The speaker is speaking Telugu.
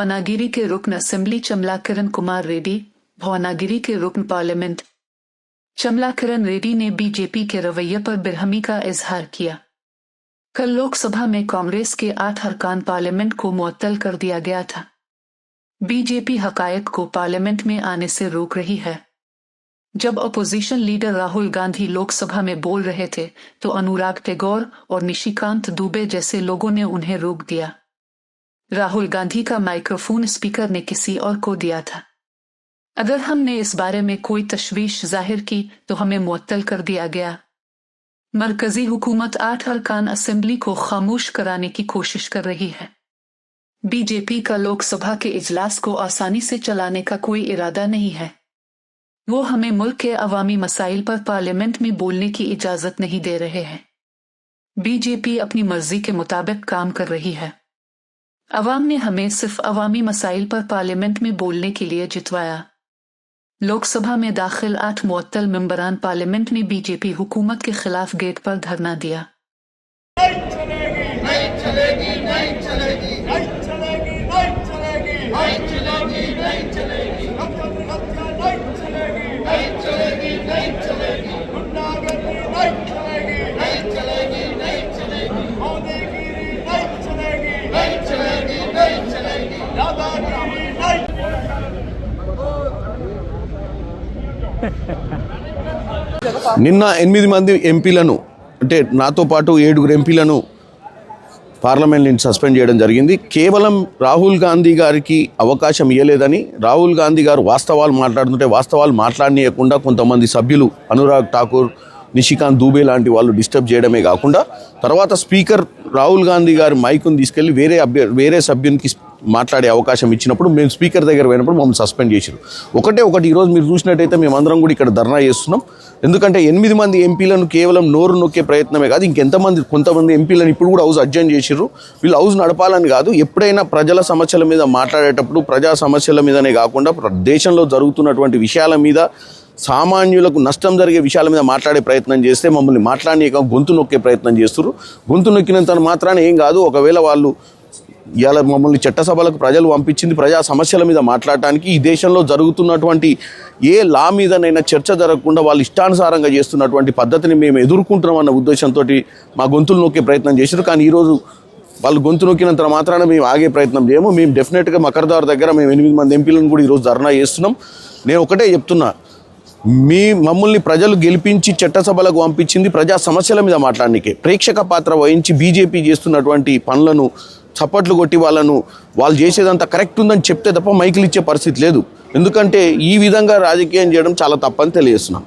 भुवनागिरी के रुकन असेंबली चमलाकिरण कुमार रेड्डी। भुवनागिरी के रुकन पार्लियामेंट चमलाकिरण रेड्डी ने बीजेपी के रवैये पर बेरहमी का इजहार किया। कल लोकसभा में कांग्रेस के 8 अरकान पार्लियामेंट को मुअत्तल कर दिया गया था। बीजेपी हकायक को पार्लियामेंट में आने से रोक रही है। जब अपोजिशन लीडर राहुल गांधी लोकसभा में बोल रहे थे तो अनुराग टैगोर और निशिकांत दुबे जैसे लोगों ने उन्हें रोक दिया। राहुल गांधी का माइक्रोफोन स्पीकर ने किसी और को दिया था। अगर हमने इस बारे में कोई तशवीश जाहिर की तो हमें मुअत्तल कर दिया गया। मरकजी हुकूमत 8 अरकान असेंबली को खामोश कराने की कोशिश कर रही है। बीजेपी का लोकसभा के इजलास को आसानी से चलाने का कोई इरादा नहीं है। वो हमें मुल्क के अवामी मसाइल पर पार्लियामेंट में बोलने की इजाजत नहीं दे रहे हैं। बीजेपी अपनी मर्जी के मुताबिक काम कर रही है। अवाम ने हमें सिर्फ अवामी मसाइल पर पार्लियामेंट में बोलने के लिए जितवाया। लोकसभा में दाखिल 8 मुअत्तल मेंबरान पार्लियामेंट ने बीजेपी हुकूमत के खिलाफ गेट पर धरना दिया। నిన్న 8 మంది ఎంపీలను అంటే నాతో పాటు 7 ఎంపీలను పార్లమెంట్ నుంచి సస్పెండ్ చేయడం జరిగింది. కేవలం రాహుల్ గాంధీ గారికి అవకాశం ఇవ్వలేదని, రాహుల్ గాంధీ గారు వాస్తవాలు మాట్లాడుతుంటే వాస్తవాలు మాట్లాడనీయకుండా కొంతమంది సభ్యులు అనురాగ్ ఠాకూర్, నిషికాంత్ దూబే లాంటి వాళ్ళు డిస్టర్బ్ చేయడమే కాకుండా తర్వాత స్పీకర్ రాహుల్ గాంధీ గారి మైకును తీసుకెళ్లి వేరే సభ్యునికి మాట్లాడే అవకాశం ఇచ్చినప్పుడు మేము స్పీకర్ దగ్గర పోయినప్పుడు మమ్మల్ని సస్పెండ్ చేశారు. ఒకటి ఈరోజు మీరు చూసినట్టయితే మేమందరం కూడా ఇక్కడ ధర్నా చేస్తున్నాం. ఎందుకంటే 8 మంది ఎంపీలను కేవలం నోరు నొక్కే ప్రయత్నమే కాదు, కొంతమంది ఎంపీలను ఇప్పుడు కూడా హౌస్ అడ్జర్న్ చేశారు. వీళ్ళు హౌస్ నడపాలని కాదు, ఎప్పుడైనా ప్రజల సమస్యల మీద మాట్లాడేటప్పుడు ప్రజా సమస్యల మీదనే కాకుండా దేశంలో జరుగుతున్నటువంటి విషయాల మీద, సామాన్యులకు నష్టం జరిగే విషయాల మీద మాట్లాడే ప్రయత్నం చేస్తే మమ్మల్ని మాట్లాడనీయక గొంతు నొక్కే ప్రయత్నం చేస్తారు. గొంతు నొక్కినంత మాత్రాన ఏం కాదు. ఒకవేళ వాళ్ళు ఇవాళ మమ్మల్ని చట్టసభలకు ప్రజలు పంపించింది ప్రజా సమస్యల మీద మాట్లాడటానికి. ఈ దేశంలో జరుగుతున్నటువంటి ఏ లా మీదనైనా చర్చ జరగకుండా వాళ్ళు ఇష్టానుసారంగా చేస్తున్నటువంటి పద్ధతిని మేము ఎదుర్కొంటున్నామన్న ఉద్దేశంతో మా గొంతులు నొక్కే ప్రయత్నం చేశారు. కానీ ఈరోజు వాళ్ళు గొంతు నొక్కినంత మాత్రాన మేము ఆగే ప్రయత్నం చేయము. మేము డెఫినెట్గా మకర్దార్ దగ్గర మేము 8 మంది ఎంపీలను కూడా ఈరోజు ధర్నా చేస్తున్నాం. నేను ఒకటే చెప్తున్నా, మమ్మల్ని ప్రజలు గెలిపించి చట్టసభలకు పంపించింది ప్రజా సమస్యల మీద మాట్లాడడానికే. ప్రేక్షక పాత్ర వహించి బీజేపీ చేస్తున్నటువంటి పనులను చప్పట్లు కొట్టి వాళ్ళు చేసేదంతా కరెక్ట్ ఉందని చెప్తే తప్ప మైకులు ఇచ్చే పరిస్థితి లేదు. ఎందుకంటే ఈ విధంగా రాజకీయం చేయడం చాలా తప్పని తెలియజేస్తున్నాం.